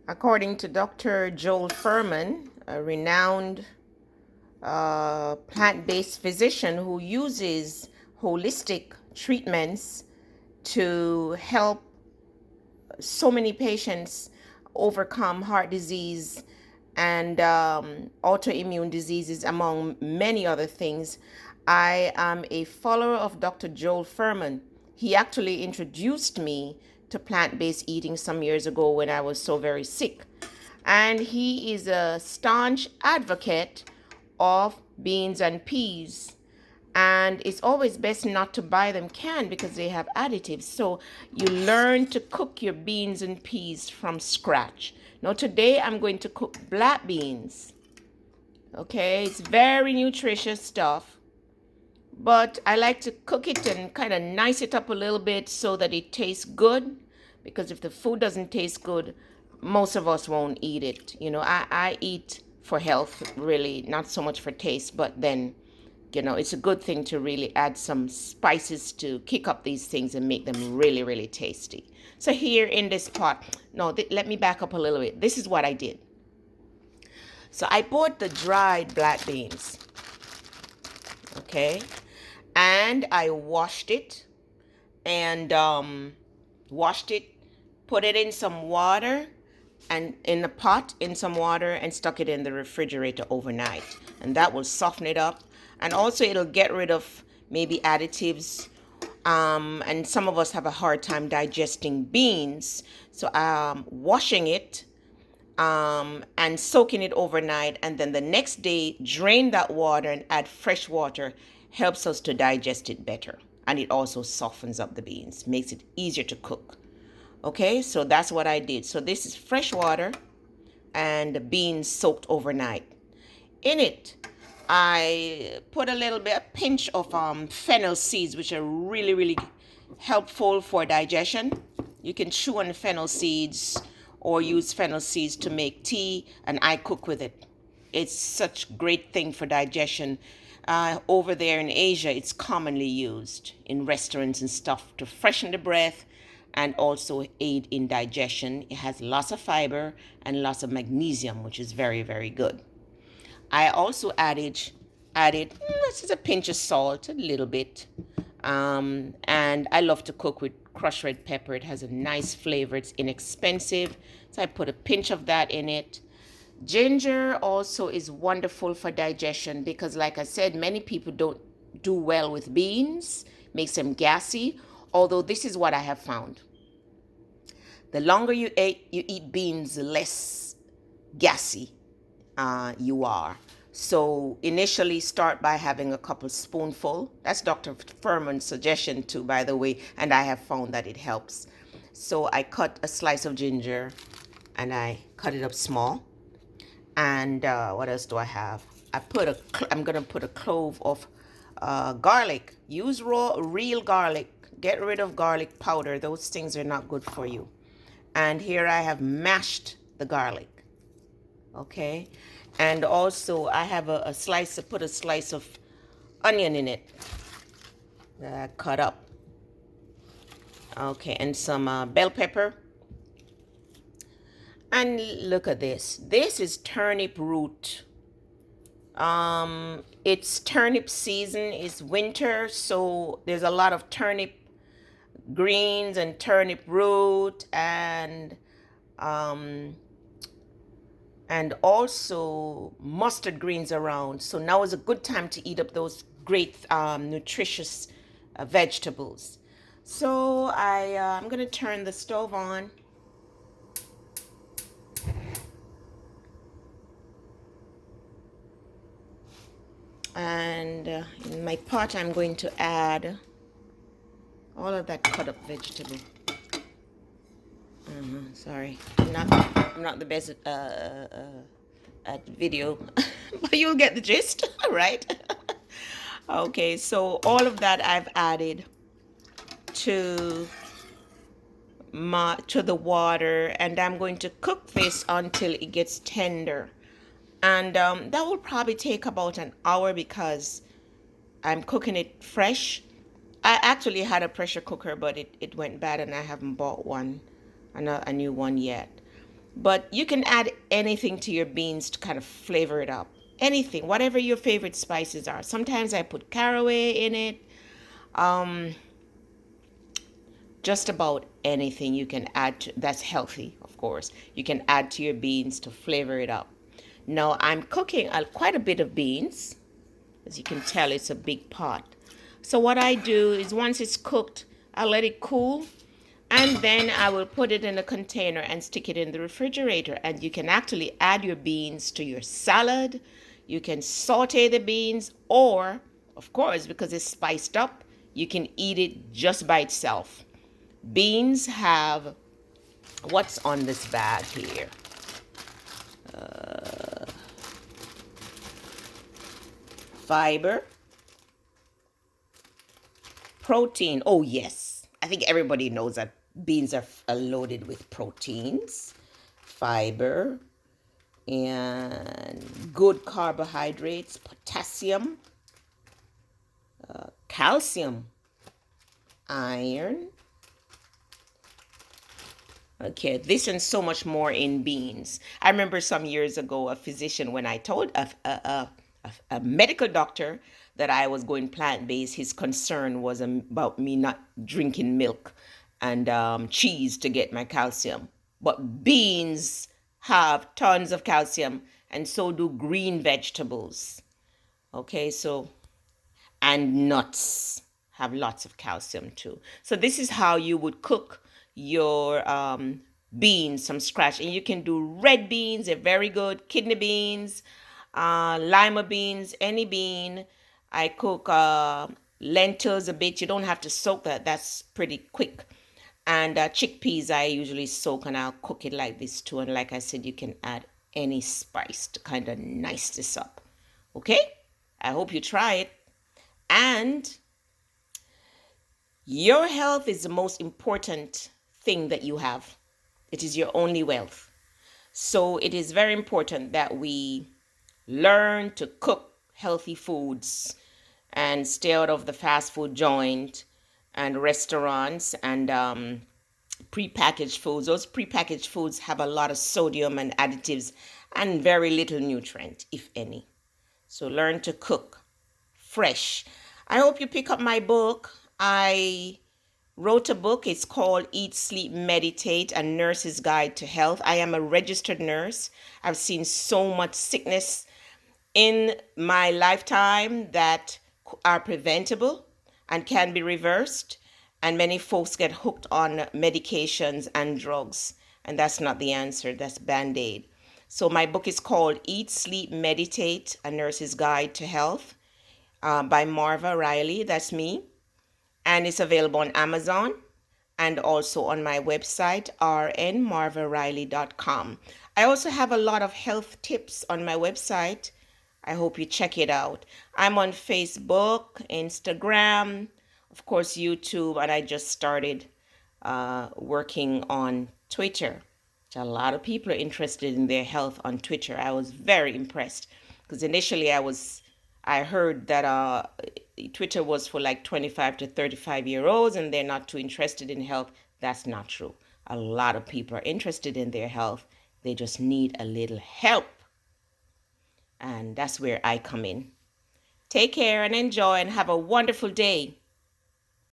According to Dr. Joel Fuhrman, a renowned plant-based physician who uses holistic treatments to help so many patients overcome heart disease and autoimmune diseases, among many other things. I am a follower of Dr. Joel Fuhrman. He actually introduced me to plant based eating some years ago when I was so very sick. And he is a staunch advocate of beans and peas, and it's always best not to buy them canned because they have additives. So you learn to cook your beans and peas from scratch. Now today I'm going to cook black beans. Okay, it's very nutritious stuff, but I like to cook it and kind of nice it up a little bit so that it tastes good, because if the food doesn't taste good, most of us won't eat it. I eat for health, really, not so much for taste, but then it's a good thing to really add some spices to kick up these things and make them really, really tasty. So here in this pot, no, let me back up a little bit. This is what I did. So I bought the dried black beans, okay, and I washed it and washed it, put it in some water and in a pot in some water and stuck it in the refrigerator overnight, and that will soften it up, and also it'll get rid of maybe additives, and some of us have a hard time digesting beans, so washing it and soaking it overnight, and then the next day drain that water and add fresh water helps us to digest it better, and it also softens up the beans, makes it easier to cook. Okay, so that's what I did. So this is fresh water and the beans soaked overnight. In it, I put a pinch of fennel seeds, which are really, really helpful for digestion. You can chew on fennel seeds or use fennel seeds to make tea, and I cook with it. It's such a great thing for digestion. Over there in Asia, it's commonly used in restaurants and stuff to freshen the breath and also aid in digestion. It has lots of fiber and lots of magnesium, which is very, very good. I also added this is a pinch of salt, a little bit. And I love to cook with crushed red pepper. It has a nice flavor. It's inexpensive. So I put a pinch of that in it. Ginger also is wonderful for digestion because, like I said, many people don't do well with beans, makes them gassy. Although this is what I have found. The longer you eat beans, the less gassy you are. So initially start by having a couple spoonful. That's Dr. Fuhrman's suggestion too, by the way, and I have found that it helps. So I cut a slice of ginger and I cut it up small. And what else do I have? I'm gonna put a clove of garlic. Use real garlic. Get rid of garlic powder. Those things are not good for you. And here I have mashed the garlic. Okay, and also I have put a slice of onion in it that I cut up. Okay, and some bell pepper. And look at this. This is turnip root. It's turnip season. It's winter, so there's a lot of turnip greens and turnip root and also mustard greens around. So now is a good time to eat up those great nutritious vegetables. So I'm gonna turn the stove on. And in my pot, I'm going to add all of that cut up vegetable. Sorry, I'm not the best at video, but you'll get the gist, right? Okay, so all of that I've added to the water, and I'm going to cook this until it gets tender. And that will probably take about an hour because I'm cooking it fresh. I actually had a pressure cooker, but it went bad and I haven't bought a new one yet. But you can add anything to your beans to kind of flavor it up. Anything, whatever your favorite spices are. Sometimes I put caraway in it. Um, just about anything you can add to, that's healthy, of course. You can add to your beans to flavor it up. Now I'm cooking quite a bit of beans. As you can tell, it's a big pot. So what I do is once it's cooked, I let it cool, and then I will put it in a container and stick it in the refrigerator. And you can actually add your beans to your salad. You can saute the beans, or, of course, because it's spiced up, you can eat it just by itself. Beans have, what's on this bag here? Fiber, protein. Oh, yes. I think everybody knows that beans are loaded with proteins, fiber, and good carbohydrates, potassium, calcium, iron. Okay, this and so much more in beans. I remember some years ago, a physician, when I told a medical doctor that I was going plant-based, his concern was about me not drinking milk and cheese to get my calcium. But beans have tons of calcium, and so do green vegetables. Okay, so, and nuts have lots of calcium too. So this is how you would cook your beans from scratch. And you can do red beans, they're very good, kidney beans, lima beans, any bean. I cook lentils a bit. You don't have to soak that. That's pretty quick. And chickpeas I usually soak, and I'll cook it like this too. And like I said, you can add any spice to kind of nice this up. Okay? I hope you try it. And your health is the most important thing that you have. It is your only wealth. So it is very important that we learn to cook healthy foods and stay out of the fast food joint and restaurants and prepackaged foods. Those prepackaged foods have a lot of sodium and additives and very little nutrient, if any. So learn to cook fresh. I hope you pick up my book. I wrote a book. It's called Eat, Sleep, Meditate, A Nurse's Guide to Health. I am a registered nurse. I've seen so much sickness in my lifetime that are preventable and can be reversed. And many folks get hooked on medications and drugs. And that's not the answer. That's Band-Aid. So my book is called Eat, Sleep, Meditate, A Nurse's Guide to Health by Marva Riley. That's me. And it's available on Amazon and also on my website, rnmarvariley.com. I also have a lot of health tips on my website. I hope you check it out. I'm on Facebook, Instagram, of course, YouTube, and I just started working on Twitter. A lot of people are interested in their health on Twitter. I was very impressed because initially I heard that Twitter was for like 25 to 35-year-olds and they're not too interested in health. That's not true. A lot of people are interested in their health. They just need a little help. And that's where I come in. Take care and enjoy and have a wonderful day.